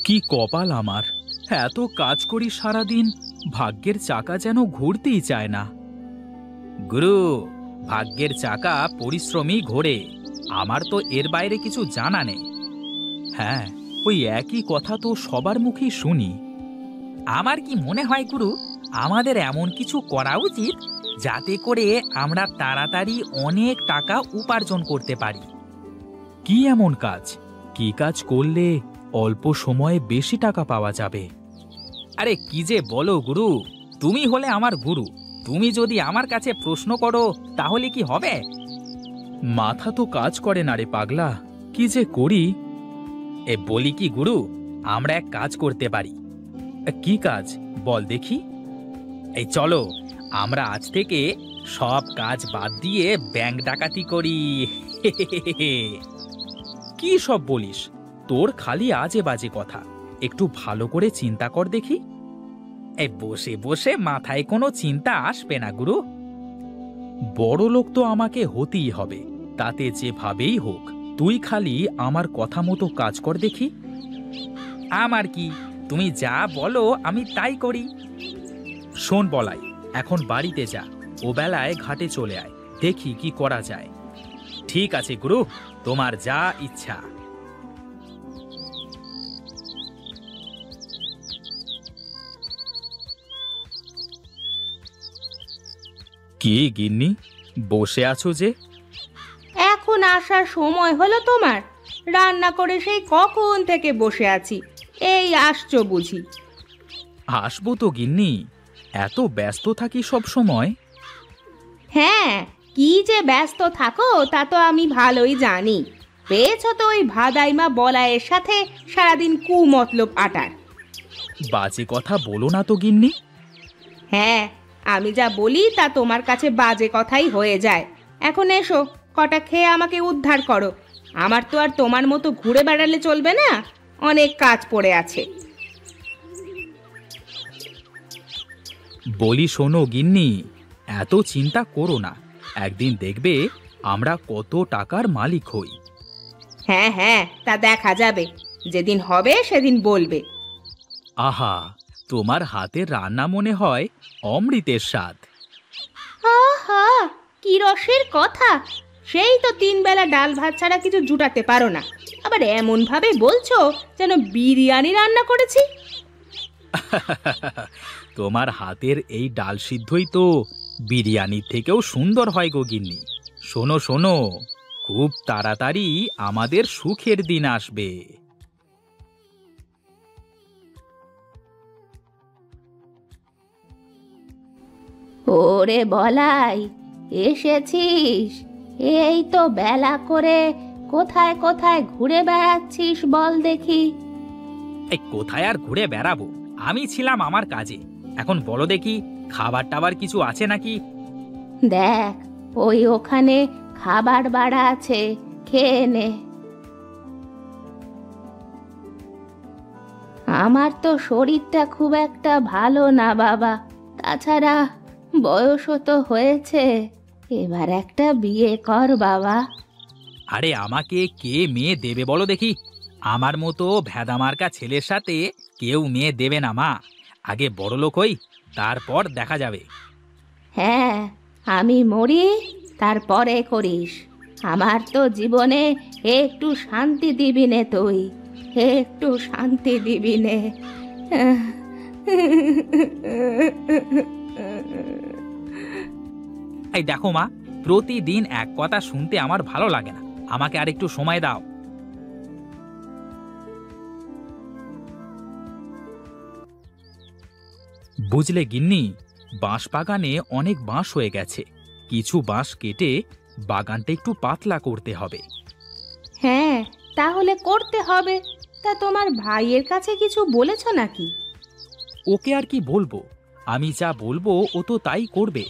কি কপাল আমার! এত কাজ করি সারাদিন, ভাগ্যের চাকা যেন ঘুরতেই চায় না। গুরু, ভাগ্যের চাকা পরিশ্রমী ঘোরে। আমার তো এর বাইরে কিছু জানা নেই। হ্যাঁ, ওই একই কথা তো সবার মুখেই শুনি। আমার কি মনে হয় গুরু, আমাদের এমন কিছু করা উচিত যাতে করে আমরা তাড়াতাড়ি অনেক টাকা উপার্জন করতে পারি। কি এমন কাজ? কি কাজ করলে অল্প সময়ে বেশি টাকা পাওয়া যাবে? আরে কি যে বলো গুরু, তুমি হলে আমার গুরু। তুমি যদি আমার কাছে প্রশ্ন করো তাহলে কি হবে? মাথা তো কাজ করে না রে পাগলা, কি যে করি। বলি কি গুরু, আমরা এক কাজ করতে পারি। কি কাজ বল দেখি? এই চলো, আমরা আজ থেকে সব কাজ বাদ দিয়ে ব্যাংক ডাকাতি করি। কি সব বলিস? তোর খালি আজে বাজে কথা, একটু ভালো করে চিন্তা কর দেখি। এই বসে বসে মাথায় কোনো চিন্তা আসবে না গুরু। বড় লোক তো আমাকে হতেই হবে, তাতে যেভাবেই হোক। তুই খালি আমার কথা মতো কাজ কর দেখি। আমার কি, তুমি যা বলো আমি তাই করি। শোন বলাই, এখন বাড়িতে যা, ও বেলায় ঘাটে চলে আয়, দেখি কি করা যায়। ঠিক আছে গুরু, তোমার যা ইচ্ছা। কি গিন্নি, বসে আছো যে? এখন আসার সময় হলো তোমার? রান্না করে সেই কখন থেকে বসে আছি, এই আসছো বুঝি? আসবো তো গিন্নি, এত ব্যস্ত থাকি সব সময়। হ্যাঁ, কি যে ব্যস্ত থাকো তা তো আমি ভালোই জানি। পেয়েছো তো ওই ভাদাইমা বলায়ের সাথে সারাদিন কুমতলব আটার। বাজে কথা বলো না তো গিন্নি। হ্যাঁ, আমি যা বলি তা তোমার কাছে বাজে কথাই হয়ে যায়। এখন এসো, কটা খেয়ে আমাকে উদ্ধার করো। আমার তো আর তোমার মতো ঘুরে বেড়ালে চলবে না, অনেক কাজ পড়ে আছে। বলি শোনো গিন্নি, এত চিন্তা করো না, একদিন দেখবে আমরা কত টাকার মালিক হই। হ্যাঁ হ্যাঁ, তা দেখা যাবে, যেদিন হবে সেদিন বলবে। আহা, তোমার হাতের রান্না মনে হয় অমৃতের স্বাদ। আহা, কি রসের কথা! সেই তো 3 বেলা ডাল ভাত ছাড়া কিছু জুটাতে পারো না, আবার এমন ভাবে বলছো যেন বিরিয়ানি রান্না করেছি। তোমার হাতের এই ডাল সিদ্ধই তো বিরিয়ানির থেকেও সুন্দর হয় গো গিন্নি। শোনো শোনো, খুব তাড়াতাড়ি আমাদের সুখের দিন আসবে। ওরে বলাই, এসেছিস? এই তো বেলা করে কোথায় কোথায় ঘুরে বেড়াচ্ছিস বল দেখি। এই কোথায় আর ঘুরে বেড়াবো, আমি ছিলাম আমার কাজে। এখন বলো দেখি, খাবার টাবার কিছু আছে নাকি? দেখ, ওই ওখানে খাবার বাড়া আছে, খেয়ে নে। আমার তো শরীরটা খুব একটা ভালো না বাবা, তাছাড়া বয়সও তো হয়েছে, এবার একটা বিয়ে কর বাবা। আরে আমাকে কে মেয়ে দেবে বলো দেখি? আমার মতো ভেদামার্কা ছেলের সাথে কেউ মেয়ে দেবে না মা। আগে বড়লোক হই, তারপর দেখা যাবে। হ্যাঁ, আমি মরি তারপরে করিস। আমার তো জীবনে একটু শান্তি দিবি নে তুই, একটু শান্তি দিবি নে। এই দেখো মা, প্রতিদিন এক কথা শুনতে আমার ভালো লাগে না, আমাকে আর একটু সময় দাও। বুঝলে গিন্নি, বাঁশ বাগানে অনেক বাঁশ হয়ে গেছে, কিছু বাঁশ কেটে বাগানটা একটু পাতলা করতে হবে। হ্যাঁ, তাহলে করতে হবে। তা তোমার ভাইয়ের কাছে কিছু বলেছো নাকি? ওকে আর কি বলবো, আমি যা বলবো ও তো তাই করবে।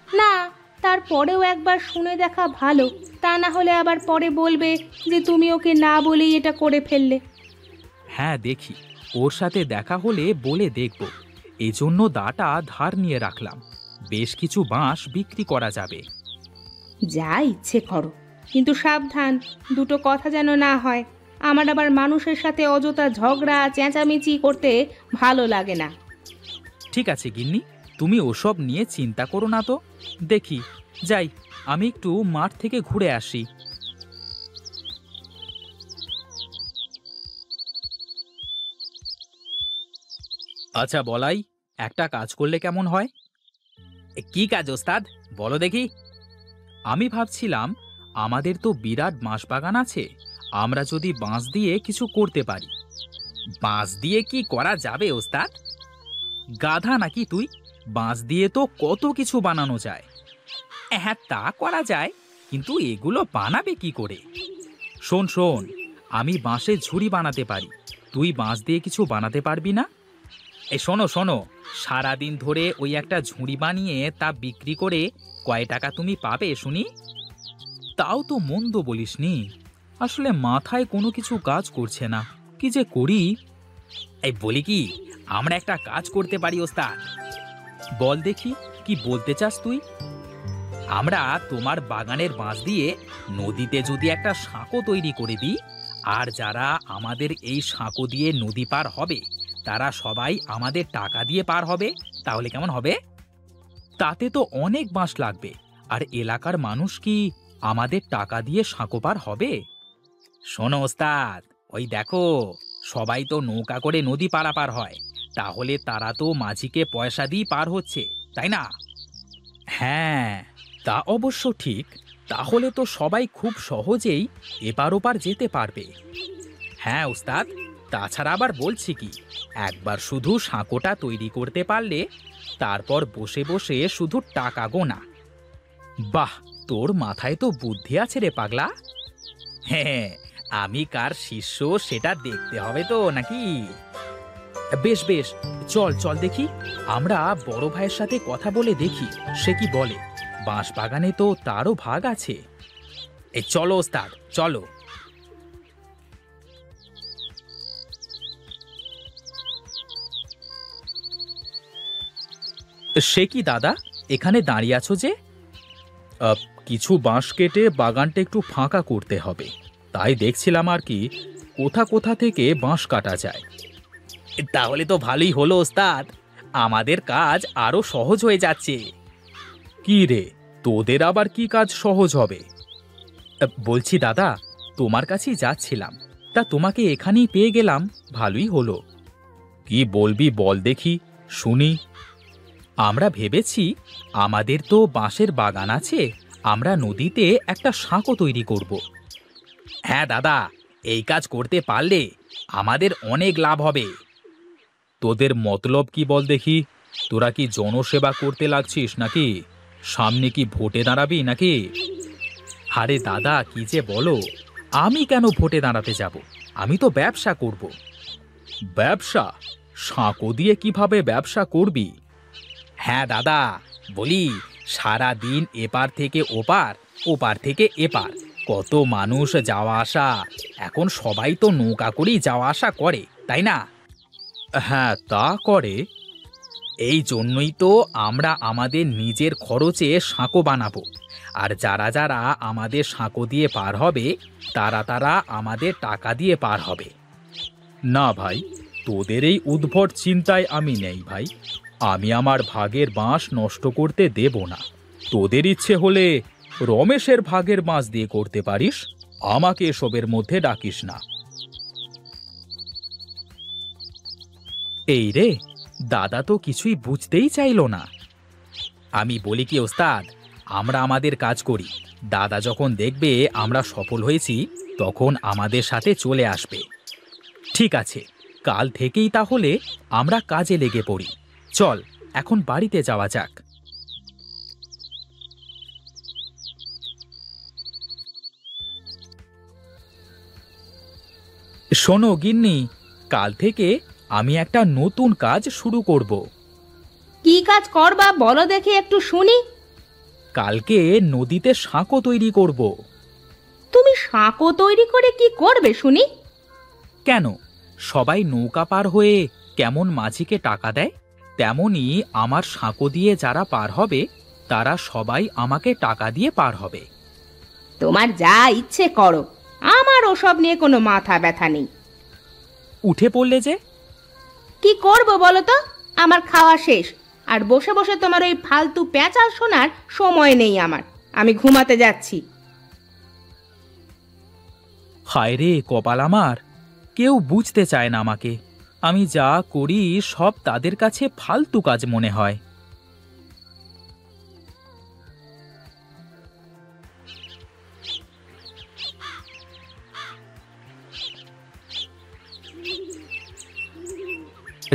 না, তারপরেও একবার শুনে দেখা ভালো, তা না হলে আবার পরে বলবে যে তুমি ওকে না বলেই এটা করে ফেললে। হ্যাঁ দেখি, ওর সাথে দেখা হলে বলে দেখব। এজন্য দাটা ধার নিয়ে রাখলাম, বেশ কিছু বাঁশ বিক্রি করা যাবে। যা ইচ্ছে করো, কিন্তু সাবধান, দুটো কথা যেন না হয়। আমার আবার মানুষের সাথে অযথা ঝগড়া চেঁচামেচি করতে ভালো লাগে না। ঠিক আছে গিন্নি, তুমি ওসব নিয়ে চিন্তা করো না তো। দেখি, যাই, আমি একটু মাঠ থেকে ঘুরে আসি। আচ্ছা বলাই, একটা কাজ করলে কেমন হয়? কি কাজ ওস্তাদ, বলো দেখি। আমি ভাবছিলাম, আমাদের তো বিরাট বাঁশ বাগান আছে, আমরা যদি বাঁশ দিয়ে কিছু করতে পারি। বাঁশ দিয়ে কি করা যাবে ওস্তাদ? গাধা নাকি তুই? বাঁশ দিয়ে তো কত কিছু বানানো যায়। হ্যাঁ, তা করা যায়, কিন্তু এগুলো বানাবে কি করে? শোন শোন, আমি বাঁশের ঝুড়ি বানাতে পারি, তুই বাঁশ দিয়ে কিছু বানাতে পারবি না? এই শোনো শোনো, সারাদিন ধরে ওই একটা ঝুড়ি বানিয়ে তা বিক্রি করে কয় টাকা তুমি পাবে শুনি? তাও তো মন্দ বলিসনি, আসলে মাথায় কোনো কিছু কাজ করছে না, কি যে করি। এই বলি কি, আমরা একটা কাজ করতে পারি ওস্তাদ। বল দেখি, কি বলতে চাস তুই? আমরা তোমার বাগানের বাঁশ দিয়ে নদীতে যদি একটা সাঁকো তৈরি করে দিই, আর যারা আমাদের এই সাঁকো দিয়ে নদী পার হবে তারা সবাই আমাদের টাকা দিয়ে পার হবে, তাহলে কেমন হবে? তাতে তো অনেক বাঁশ লাগবে, আর এলাকার মানুষ কি আমাদের টাকা দিয়ে সাঁকো পার হবে? শোনো ওস্তাদ, ওই দেখো, সবাই তো নৌকা করে নদী পারাপার হয়, তাহলে তারা তো মাঝিকে পয়সা দিয়ে পার হচ্ছে, তাই না? হ্যাঁ, তা অবশ্য ঠিক। তাহলে তো সবাই খুব সহজেই এপার ওপার যেতে পারবে। হ্যাঁ ওস্তাদ, তাছাড়া আবার বলছি কি, একবার শুধু সাঁকোটা তৈরি করতে পারলে তারপর বসে বসে শুধু টাকা গোনা। বাহ, তোর মাথায় তো বুদ্ধি আছে রে পাগলা। হ্যাঁ, আমি কার শিষ্য সেটা দেখতে হবে তো নাকি? বেশ বেশ, চল চল দেখি, আমরা বড় ভাইয়ের সাথে কথা বলে দেখি সে কি বলে। বাঁশ বাগানে তো তারও ভাগ আছে। এই চলো ওস্তাদ, চলো। সে কি দাদা, এখানে দাঁড়িয়ে আছো যে? কিছু বাঁশ কেটে বাগানটা একটু ফাঁকা করতে হবে, তাই দেখছিলাম আর কি, কোথা কোথা থেকে বাঁশ কাটা যায়। তাহলে তো ভালোই হলো ওস্তাদ, আমাদের কাজ আরো সহজ হয়ে যাচ্ছে। কি রে, তোদের আবার কি কাজ সহজ হবে? বলছি দাদা, তোমার কাছেই যাচ্ছিলাম, তা তোমাকে এখানেই পেয়ে গেলাম, ভালোই হলো। কি বলবি বল দেখি, শুনি। আমরা ভেবেছি, আমাদের তো বাঁশের বাগান আছে, আমরা নদীতে একটা সাঁকো তৈরি করব। হ্যাঁ দাদা, এই কাজ করতে পারলে আমাদের অনেক লাভ হবে। তোদের মতলব কি বল দেখি? তোরা কি জনসেবা করতে লাগছিস নাকি? সামনে কি ভোটে দাঁড়াবি নাকি? আরে দাদা, কি যে বলো, আমি কেন ভোটে দাঁড়াতে যাব? আমি তো ব্যবসা করব। ব্যবসা? সাঁকো দিয়ে কিভাবে ব্যবসা করবি? হ্যাঁ দাদা, বলি, সারা দিন এপার থেকে ওপার, ওপার থেকে এপার, কত মানুষ যাওয়া আসা, এখন সবাই তো নৌকা করেই যাওয়া আসা করে, তাই না? হ্যাঁ, তা করে। এই জন্যই তো আমরা আমাদের নিজের খরচে সাঁকো বানাবো, আর যারা যারা আমাদের সাঁকো দিয়ে পার হবে তারা তারা আমাদের টাকা দিয়ে পার হবে। না ভাই, তোদের এই উদ্ভট চিন্তায় আমি নেই ভাই, আমি আমার ভাগের বাঁশ নষ্ট করতে দেব না। তোদের ইচ্ছে হলে রমেশের ভাগের বাঁশ দিয়ে করতে পারিস, আমাকে এসবের মধ্যে ডাকিস না। এই রে, দাদা তো কিছুই বুঝতেই চাইলো না। আমি বলি কি ওস্তাদ, আমরা আমাদের কাজ করি, দাদা যখন দেখবে আমরা সফল হয়েছি তখন আমাদের সাথে চলে আসবে। ঠিক আছে, কাল থেকেই তাহলে আমরা কাজে লেগে পড়ি। চল, এখন বাড়িতে যাওয়া যাক। শোনো গিন্নি, কাল থেকে আমি একটা নতুন কাজ শুরু করব। কি কাজ করবা বলো দেখি, একটু শুনি। কালকে নদীতে সাঁকো তৈরি করব। তুমি সাঁকো তৈরি করে কি করবে শুনি? কেন, সবাই নৌকা পার হয়ে কেমন মাঝিকে টাকা দেয়, তেমনি আমার সাঁকো দিয়ে যারা পার হবে তারা সবাই আমাকে টাকা দিয়ে পার হবে। তোমার যা ইচ্ছে করো, আমার ওসব নিয়ে কোনো মাথা ব্যথা নেই। উঠে পড়লে যে? কি করব বলো তো, আমার খাওয়া শেষ, আর বসে বসে তোমার ওই ফালতু প্যাঁচাল শোনার সময় নেই আমার। আমি ঘুমাতে যাচ্ছি। হায় রে কপাল আমার, কেউ বুঝতে চায় না আমাকে। আমি যা করি সব তাদের কাছে ফালতু কাজ মনে হয়।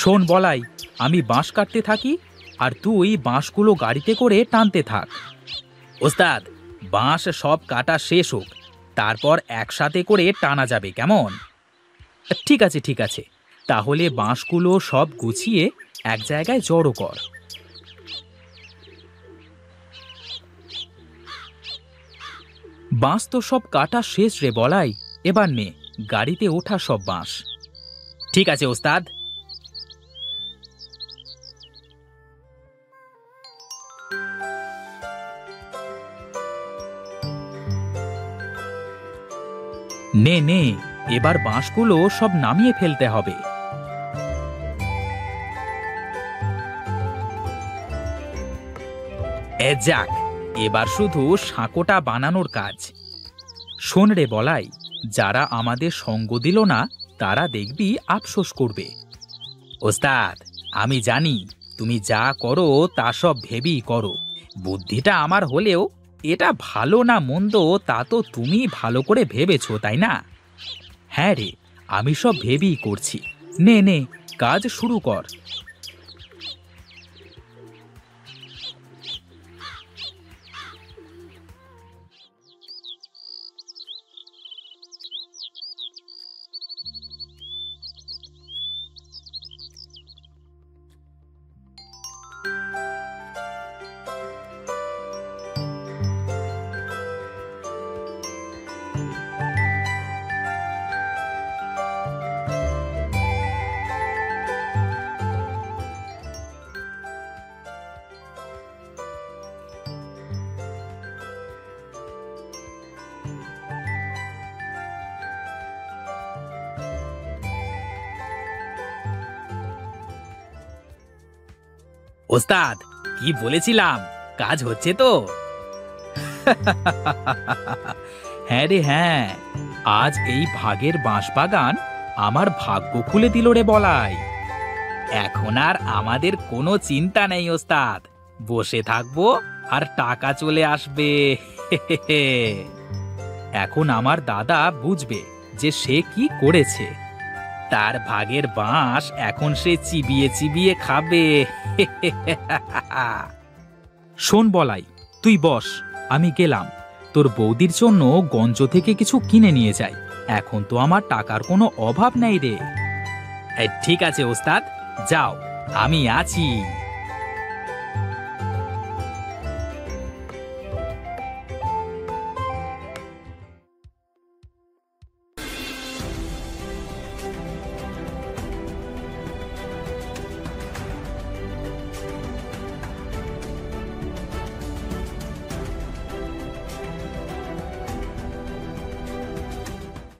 শোন বলাই, আমি বাঁশ কাটতে থাকি আর তুই বাঁশগুলো গাড়িতে করে টানতে থাক। ওস্তাদ, বাঁশ সব কাটা শেষ হোক, তারপর একসাথে করে টানা যাবে, কেমন? ঠিক আছে ঠিক আছে, তাহলে বাঁশগুলো সব গুছিয়ে এক জায়গায় জড়ো কর। বাঁশ তো সব কাটা শেষ রে বলাই, এবার নে গাড়িতে ওঠা সব বাঁশ। ঠিক আছে ওস্তাদ। নে নে, এবার বাঁশগুলো সব নামিয়ে ফেলতে হবে। যাক, এবার শুধু সাঁকোটা বানানোর কাজ। শোন রে বলাই, যারা আমাদের সঙ্গ দিল না তারা দেখবি আফসোস করবে। ওস্তাদ, আমি জানি তুমি যা করো তা সব ভেবেই করো। বুদ্ধিটা আমার হলেও এটা ভালো না মন্দ তা তো তুমি ভালো করে ভেবেছো, তাই না? হ্যাঁ রে, আমি সব ভেবেই করছি। নে নে, কাজ শুরু কর। ওস্তাদ, কি বলেছিলাম, কাজ হচ্ছে তো? হ্যাঁ রে হ্যাঁ, আজ এই ভাগের বাঁশবাগান আমার ভাগ্য খুলে দিল রে বলাই। এখন আর আমাদের কোনো চিন্তা নেই ওস্তাদ, বসে থাকবো আর টাকা চলে আসবে। এখন আমার দাদা বুঝবে যে সে কি করেছে। তার ভাগের বাঁশ এখন সে চিবিয়ে চিবিয়ে খাবে। শোন বলাই, তুই বস, আমি গেলাম। তোর বৌদির জন্য গঞ্জ থেকে কিছু কিনে নিয়ে যাই। এখন তো আমার টাকার কোনো অভাব নেই রে। ঠিক আছে ওস্তাদ, যাও, আমি আছি।